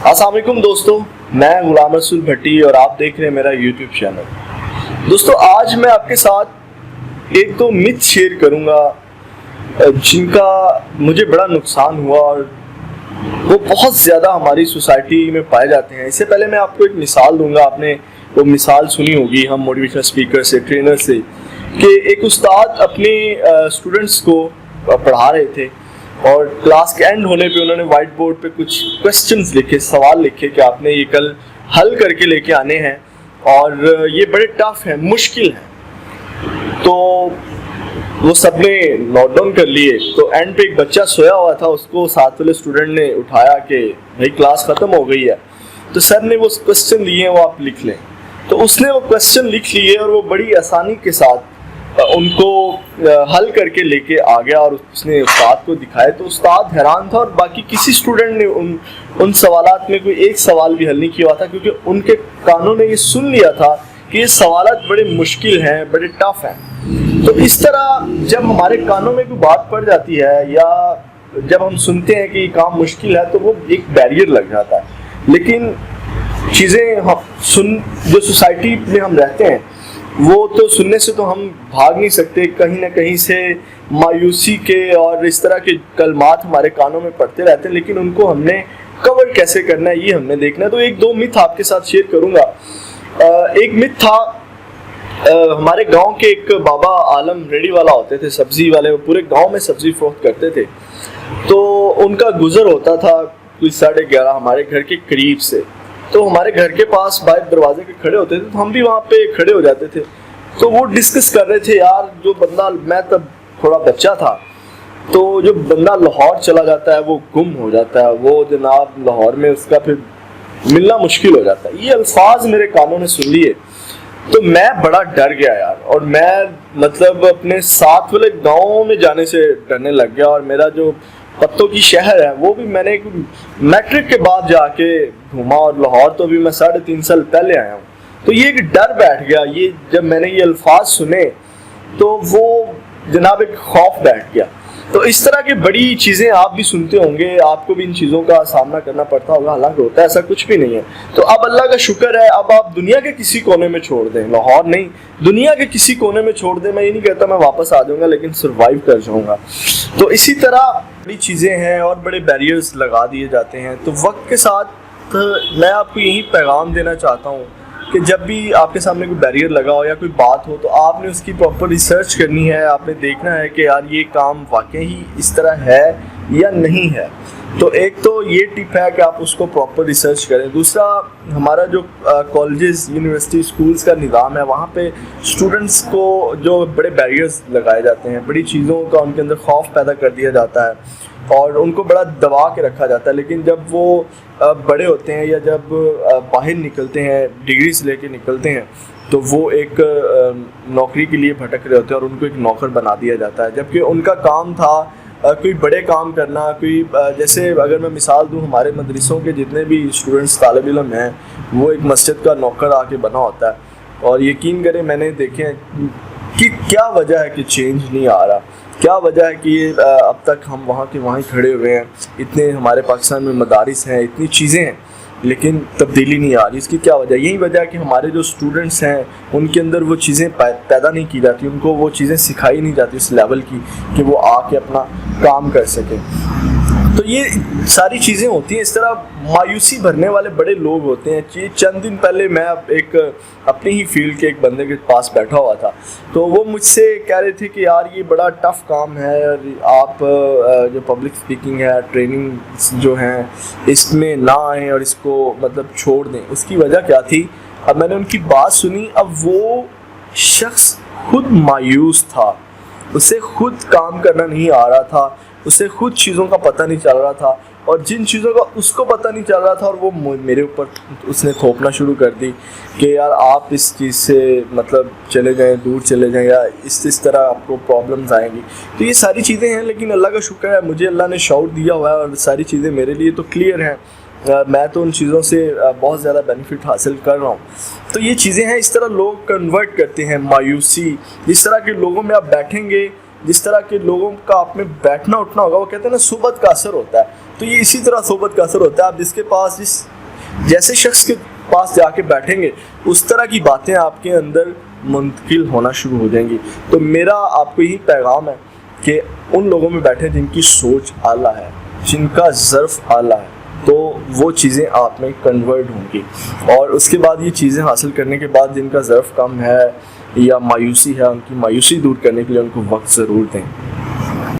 अस्सलाम वालेकुम दोस्तों, मैं गुलाम रसूल भट्टी और आप देख रहे हैं मेरा यूट्यूब चैनल। दोस्तों, आज मैं आपके साथ एक दो मिथ शेयर करूंगा जिनका मुझे बड़ा नुकसान हुआ और वो बहुत ज़्यादा हमारी सोसाइटी में पाए जाते हैं। इससे पहले मैं आपको एक मिसाल दूंगा। आपने वो मिसाल सुनी होगी हम मोटिवेशनल स्पीकर से, ट्रेनर से, कि एक उस्ताद अपने स्टूडेंट्स को पढ़ा रहे थे और क्लास के एंड होने पे उन्होंने वाइट बोर्ड पे कुछ क्वेश्चंस लिखे, सवाल लिखे कि आपने ये कल हल करके लेके आने हैं और ये बड़े टफ हैं, मुश्किल हैं। तो वो सबने नोट डाउन कर लिए। तो एंड पे एक बच्चा सोया हुआ था, उसको साथ वाले स्टूडेंट ने उठाया कि भाई क्लास ख़त्म हो गई है, तो सर ने वो क्वेश्चन दिए हैं वो आप लिख लें। तो उसने वो क्वेश्चन लिख लिए और वो बड़ी आसानी के साथ उनको हल करके लेके आ गया और उसने उस्ताद को दिखाया। तो उस्ताद हैरान था और बाकी किसी स्टूडेंट ने उन सवालात में कोई एक सवाल भी हल नहीं किया था, क्योंकि उनके कानों ने ये सुन लिया था कि ये सवालात बड़े मुश्किल हैं, बड़े टफ हैं। तो इस तरह जब हमारे कानों में कोई बात पड़ जाती है या जब हम सुनते हैं कि ये काम मुश्किल है, तो वो एक बैरियर लग जाता है। लेकिन चीज़ें हम जो सोसाइटी में हम रहते हैं वो तो सुनने से तो हम भाग नहीं सकते, कहीं ना कहीं से मायूसी के और इस तरह के कलमात हमारे कानों में पड़ते रहते हैं, लेकिन उनको हमने कवर कैसे करना है ये हमने देखना है। तो एक दो मिथ आपके साथ शेयर करूंगा। एक मिथ था, हमारे गांव के एक बाबा आलम रेडी वाला होते थे, सब्जी वाले, वो पूरे गांव में सब्जी फरोख्त करते थे। तो उनका गुजर होता था कोई 11:30 हमारे घर के करीब से। तो हमारे घर के पास बाहर दरवाजे के खड़े होते थे, तो हम भी वहाँ पे खड़े हो जाते थे। तो वो डिस्कस कर रहे थे, यार जो बंदा, मैं तब थोड़ा बच्चा था, तो जो बंदा लाहौर चला जाता है वो गुम हो जाता है, वो जनाब लाहौर में उसका फिर मिलना मुश्किल हो जाता है। ये अल्फाज मेरे कानों ने सुन लिए तो मैं बड़ा डर गया यार, और मैं मतलब अपने साथ वाले गाँव में जाने से डरने लग गया। और मेरा जो पत्तों की शहर है वो भी मैंने मैट्रिक के बाद जाके घूमा, और लाहौर तो भी मैं 3.5 साल पहले आया हूँ। तो ये एक डर बैठ गया, ये जब मैंने ये अल्फाज सुने तो वो जनाब एक खौफ बैठ गया। तो इस तरह की बड़ी चीज़ें आप भी सुनते होंगे, आपको भी इन चीज़ों का सामना करना पड़ता होगा। हालांकि होता है ऐसा कुछ भी नहीं है। तो अब अल्लाह का शुक्र है, अब आप दुनिया के किसी कोने में छोड़ दें, लाहौर नहीं, दुनिया के किसी कोने में छोड़ दें, मैं ये नहीं कहता मैं वापस आ जाऊँगा, लेकिन सर्वाइव कर जाऊँगा। तो इसी तरह बड़ी चीज़ें हैं और बड़े बैरियर्स लगा दिए जाते हैं। तो वक्त के साथ मैं आपको यही पैगाम देना चाहता हूँ कि जब भी आपके सामने कोई बैरियर लगा हो या कोई बात हो, तो आपने उसकी प्रॉपर रिसर्च करनी है। आपने देखना है कि यार ये काम वाकई ही इस तरह है या नहीं है। तो एक तो ये टिप है कि आप उसको प्रॉपर रिसर्च करें। दूसरा, हमारा जो कॉलेजेस, यूनिवर्सिटी, स्कूल्स का निज़ाम है, वहाँ पे स्टूडेंट्स को जो बड़े बैरियर्स लगाए जाते हैं, बड़ी चीज़ों का उनके अंदर खौफ पैदा कर दिया जाता है और उनको बड़ा दबा के रखा जाता है। लेकिन जब वो बड़े होते हैं या जब बाहर निकलते हैं, डिग्रीज लेके निकलते हैं, तो वो एक नौकरी के लिए भटक रहे होते हैं और उनको एक नौकर बना दिया जाता है, जबकि उनका काम था कोई बड़े काम करना। कोई जैसे अगर मैं मिसाल दूं, हमारे मदरसों के जितने भी स्टूडेंट्स, तालिब इल्म हैं, वो एक मस्जिद का नौकर आके बना होता है। और यकीन करें, मैंने देखे हैं कि क्या वजह है कि चेंज नहीं आ रहा, क्या वजह है कि ये अब तक हम वहाँ के वहीं खड़े हुए हैं। इतने हमारे पाकिस्तान में मदारिस हैं, इतनी चीज़ें हैं, लेकिन तब्दीली नहीं आ रही। इसकी क्या वजह? यही वजह है कि हमारे जो स्टूडेंट्स हैं उनके अंदर वो चीज़ें पैदा नहीं की जाती, उनको वो चीज़ें सिखाई नहीं जाती उस लेवल की कि वो आके अपना काम कर सकें। तो ये सारी चीज़ें होती हैं। इस तरह मायूसी भरने वाले बड़े लोग होते हैं। ये चंद दिन पहले मैं एक अपनी ही फील्ड के एक बंदे के पास बैठा हुआ था, तो वो मुझसे कह रहे थे कि यार ये बड़ा टफ़ काम है और आप जो पब्लिक स्पीकिंग है, ट्रेनिंग जो हैं, इसमें ना आएँ और इसको मतलब छोड़ दें। उसकी वजह क्या थी? अब मैंने उनकी बात सुनी। अब वो शख्स खुद मायूस था, उसे खुद काम करना नहीं आ रहा था, उसे खुद चीज़ों का पता नहीं चल रहा था, और जिन चीज़ों का उसको पता नहीं चल रहा था और वो मेरे ऊपर उसने थोपना शुरू कर दी कि यार आप इस चीज़ से मतलब चले जाएं, दूर चले जाएं, या इस तरह आपको प्रॉब्लम्स आएंगी। तो ये सारी चीज़ें हैं, लेकिन अल्लाह का शुक्र है, मुझे अल्लाह ने शऊर दिया हुआ है और सारी चीज़ें मेरे लिए तो क्लियर हैं। मैं तो उन चीज़ों से बहुत ज़्यादा बेनिफिट हासिल कर रहा हूँ। तो ये चीज़ें हैं, इस तरह लोग कन्वर्ट करते हैं मायूसी। इस तरह के लोगों में आप बैठेंगे جس طرح کے لوگوں کا آپ میں بیٹھنا اٹھنا ہوگا، وہ کہتے ہیں نا صحبت کا اثر ہوتا ہے، تو یہ اسی طرح صحبت کا اثر ہوتا ہے. آپ جس کے پاس جیسے شخص کے پاس جا کے بیٹھیں گے اس طرح کی باتیں آپ کے اندر منتقل ہونا شروع ہو جائیں گی. تو میرا آپ کو یہی پیغام ہے کہ ان لوگوں میں بیٹھیں جن کی سوچ اعلیٰ ہے، جن کا ظرف اعلیٰ ہے، تو وہ چیزیں آپ میں کنورٹ ہوں گی. اور اس کے بعد یہ چیزیں حاصل کرنے کے بعد جن کا ظرف کم ہے یا مایوسی ہے، ان کی مایوسی دور کرنے کے لیے ان کو وقت ضرور دیں.